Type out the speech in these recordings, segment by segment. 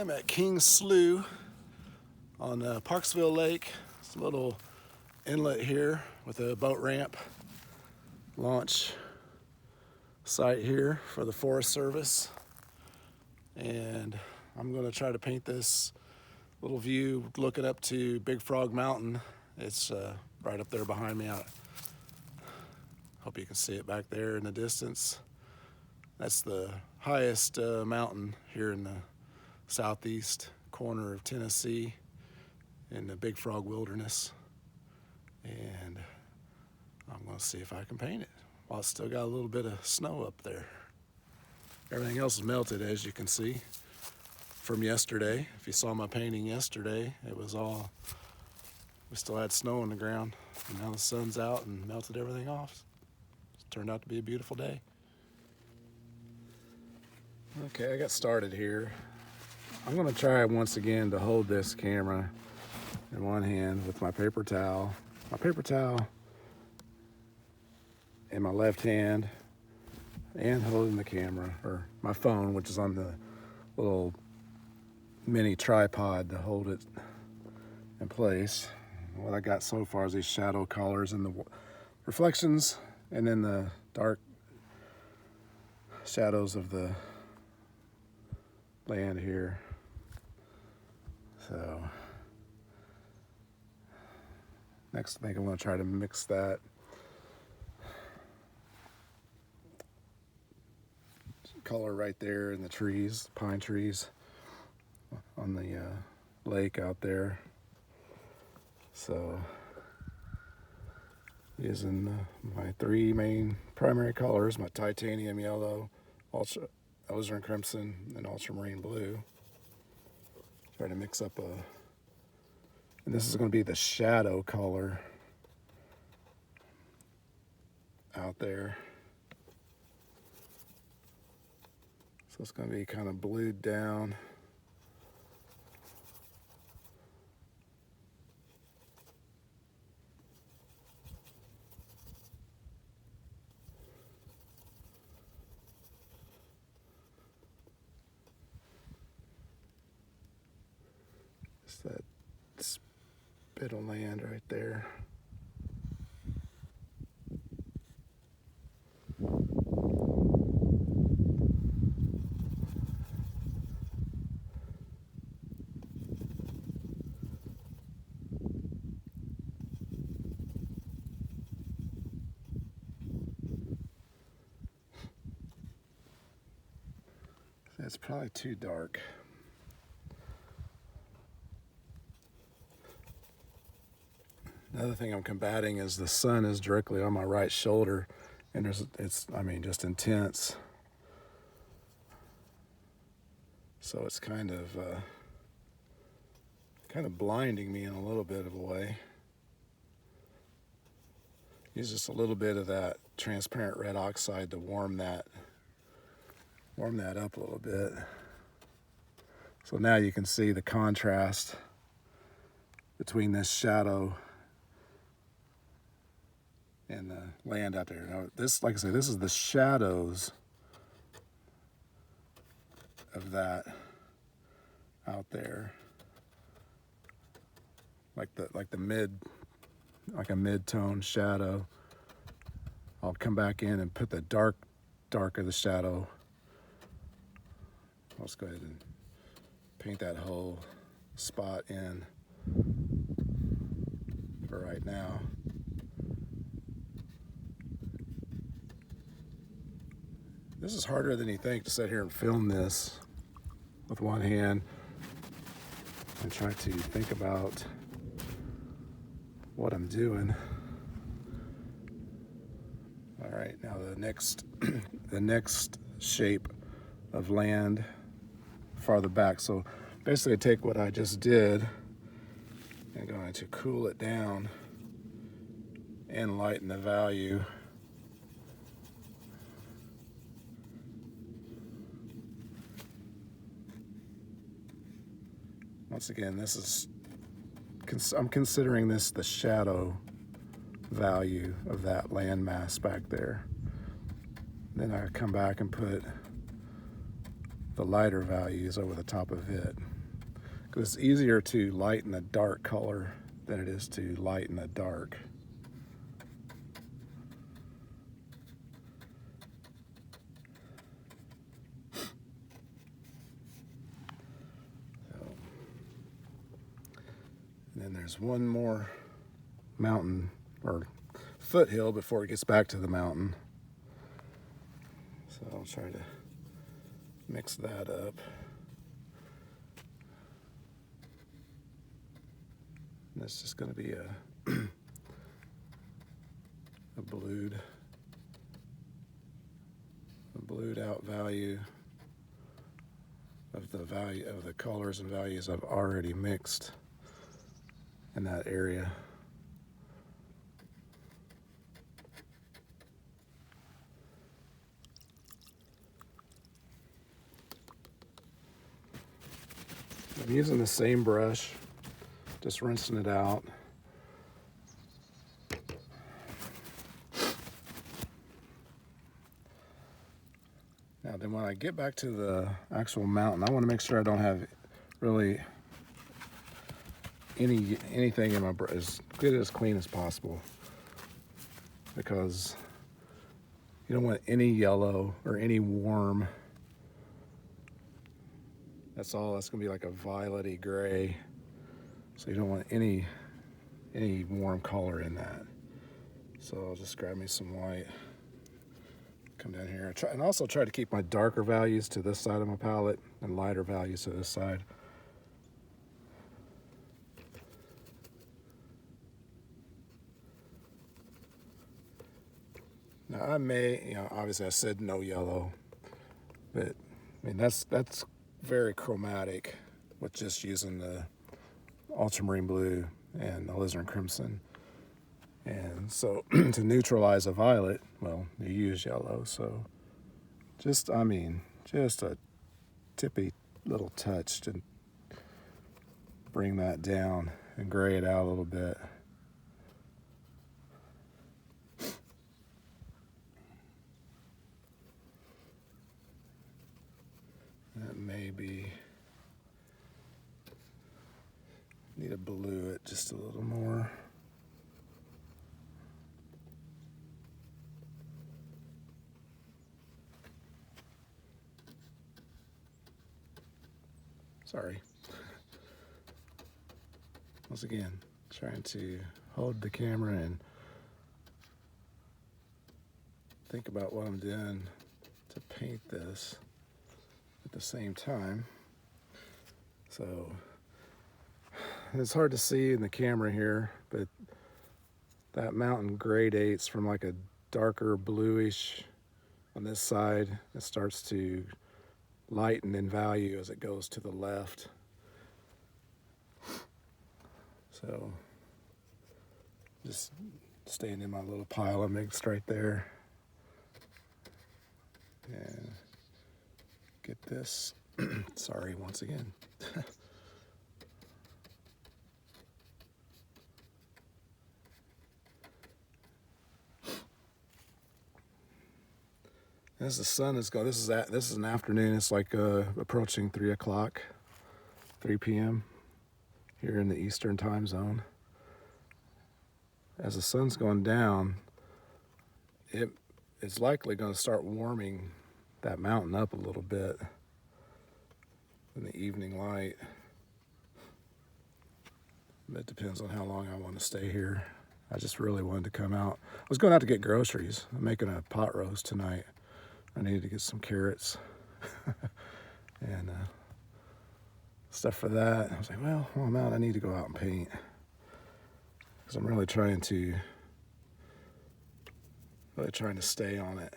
I'm at King's Slough on Parksville Lake. It's a little inlet here with a boat ramp launch site here for the Forest Service. And I'm going to try to paint this little view looking up to Big Frog Mountain. It's right up there behind me. I hope you can see it back there in the distance. That's the highest mountain here in the southeast corner of Tennessee in the Big Frog Wilderness. And I'm going to see if I can paint it while it's still got a little bit of snow up there. Everything else is melted, as you can see, from yesterday. If you saw my painting yesterday, it was all, we still had snow on the ground, and now the sun's out and melted everything off. It turned out to be a beautiful day. Okay, I got started here. I'm going to try once again to hold this camera in one hand with my paper towel. My paper towel in my left hand, and holding the camera, or my phone, which is on the little mini tripod to hold it in place. What I got so far is these shadow colors and the reflections, and then the dark shadows of the land here. So next thing I'm going to try to mix that color right there in the trees, pine trees on the lake out there. So using my three main primary colors, my titanium yellow, Alizarin crimson, and ultramarine blue. Try to mix up and this is going to be the shadow color out there. So it's going to be kind of blued down. It's that spit of land right there. It's probably too dark. Another thing I'm combating is the sun is directly on my right shoulder, and it's just intense. So it's kind of blinding me in a little bit of a way. Use just a little bit of that transparent red oxide to warm that up a little bit. So now you can see the contrast between this shadow and the land out there. Now this, like I say, this is the shadows of that out there. Like a mid-tone shadow. I'll come back in and put the dark of the shadow. Let's go ahead and paint that whole spot in for right now. This is harder than you think, to sit here and film this with one hand and try to think about what I'm doing. All right, now the next shape of land farther back. So basically I take what I just did and going to cool it down and lighten the value. Once again, I'm considering this the shadow value of that landmass back there. Then I come back and put the lighter values over the top of it. It's easier to lighten a dark color than it is to lighten a dark. And then there's one more mountain or foothill before it gets back to the mountain. So I'll try to mix that up. And it's just going to be a blued out value of the colors and values I've already mixed in that area. I'm using the same brush, just rinsing it out. Now then, when I get back to the actual mountain, I want to make sure I don't have really anything in my brush, as clean as possible, because you don't want any yellow or any warm. That's going to be like a violet-y gray, so you don't want any warm color in that. So I'll just grab me some white, come down here, and also try to keep my darker values to this side of my palette and lighter values to this side. Now I may, obviously I said no yellow, but I mean that's very chromatic with just using the ultramarine blue and alizarin crimson. And so to neutralize a violet, well, you use yellow. So just a tippy little touch to bring that down and gray it out a little bit. That may be, need to blue it just a little more. Sorry. Once again, trying to hold the camera and think about what I'm doing to paint this at the same time. So it's hard to see in the camera here, but that mountain gradates from like a darker bluish on this side. It starts to lighten in value as it goes to the left. So just staying in my little pile of mixed right there. And get this, sorry once again. As the sun is going, this is an afternoon. It's like approaching 3 o'clock, 3 p.m. here in the Eastern time zone. As the sun's going down, it's likely going to start warming that mountain up a little bit in the evening light. It depends on how long I want to stay here. I just really wanted to come out. I was going out to get groceries. I'm making a pot roast tonight. I needed to get some carrots and stuff for that. I was like, well, while I'm out, I need to go out and paint, because I'm really trying to stay on it.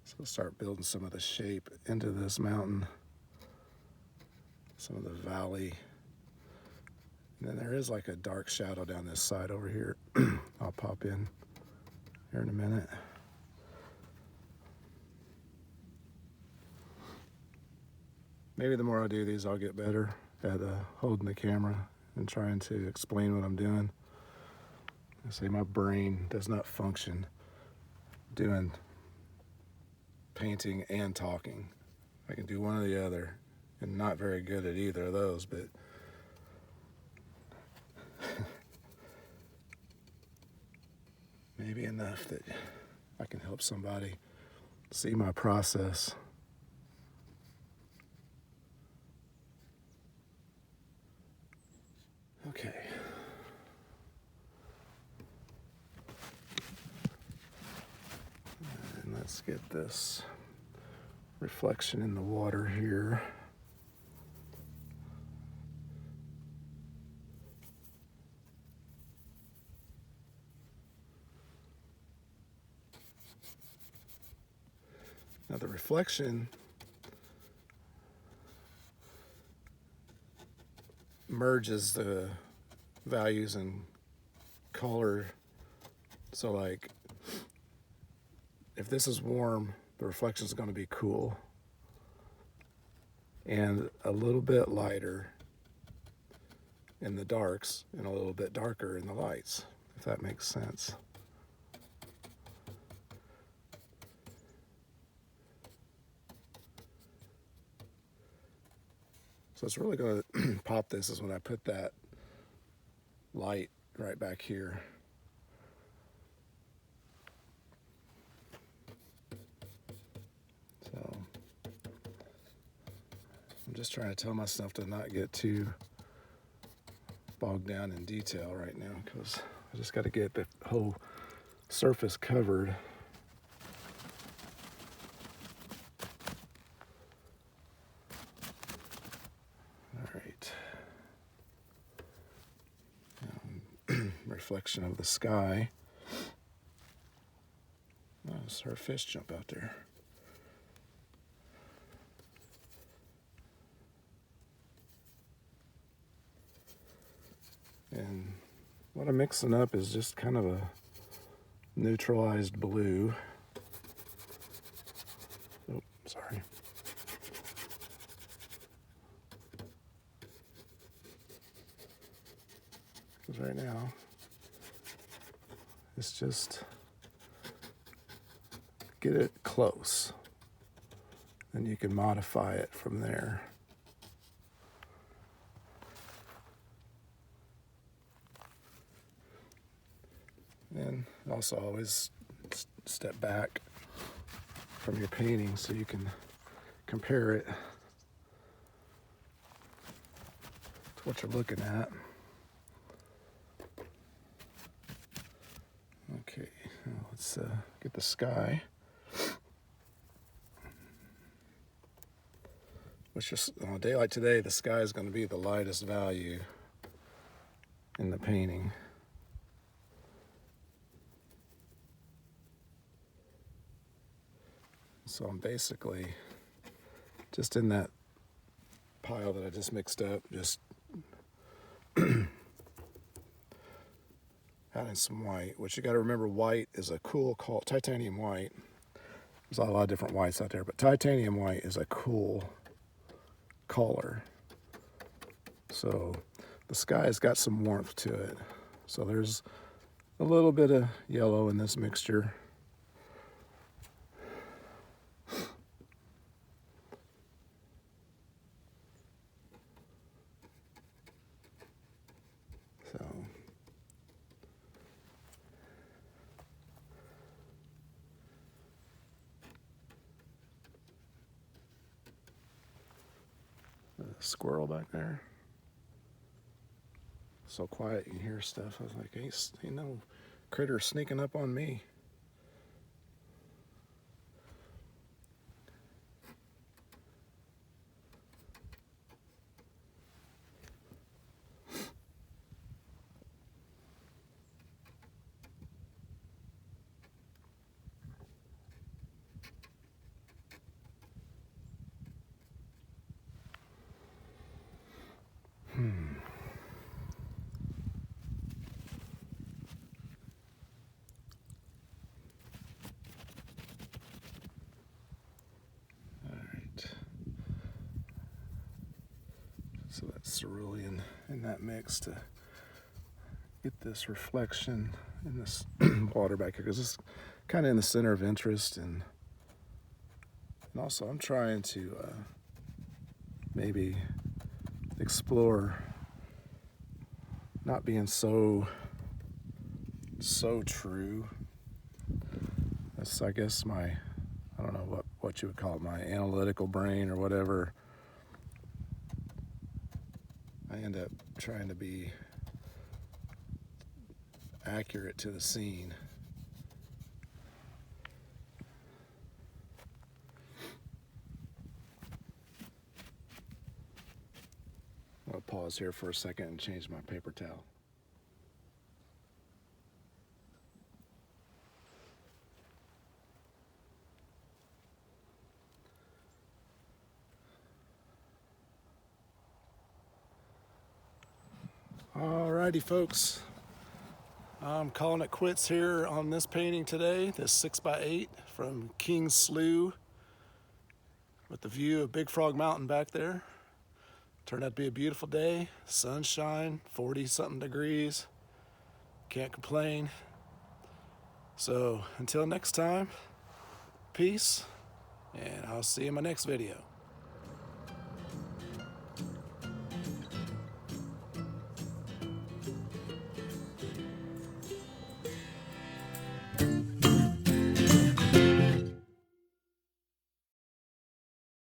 So I'll start building some of the shape into this mountain, some of the valley. And then there is like a dark shadow down this side over here. I'll pop in here in a minute. Maybe the more I do these, I'll get better at holding the camera and trying to explain what I'm doing. I say my brain does not function doing painting and talking. I can do one or the other, and not very good at either of those, but maybe enough that I can help somebody see my process. Okay. And let's get this reflection in the water here. Now the reflection merges the values in color. So like, if this is warm, the reflection is going to be cool and a little bit lighter in the darks and a little bit darker in the lights, if that makes sense. So it's really going to pop this is when I put that light right back here. So I'm just trying to tell myself to not get too bogged down in detail right now, because I just got to get the whole surface covered. Reflection of the sky. Oh, I saw a fish jump out there. And what I'm mixing up is just kind of a neutralized blue. Oh, sorry. Because right now, it's just get it close, then you can modify it from there. And also always step back from your painting so you can compare it to what you're looking at. Okay, now let's get the sky. Which is, on a day like today, the sky is going to be the lightest value in the painting. So I'm basically just in that pile that I just mixed up, just adding some white, which you got to remember, white is a cool color. Titanium white, there's a lot of different whites out there, but titanium white is a cool color. So the sky's got some warmth to it. So there's a little bit of yellow in this mixture. Squirrel back there. So quiet, you can hear stuff. I was like, ain't no critter sneaking up on me. So that's cerulean in that mix to get this reflection in this water back here, because this kind of in the center of interest, and also I'm trying to maybe explore not being so true. That's, I guess, my, I don't know what you would call it, my analytical brain or whatever. I end up trying to be accurate to the scene. I'll pause here for a second and change my paper towel. Alrighty, folks. I'm calling it quits here on this painting today, this 6x8 from King's Slough with the view of Big Frog Mountain back there. Turned out to be a beautiful day, sunshine, 40-something degrees. Can't complain. So until next time, peace, and I'll see you in my next video.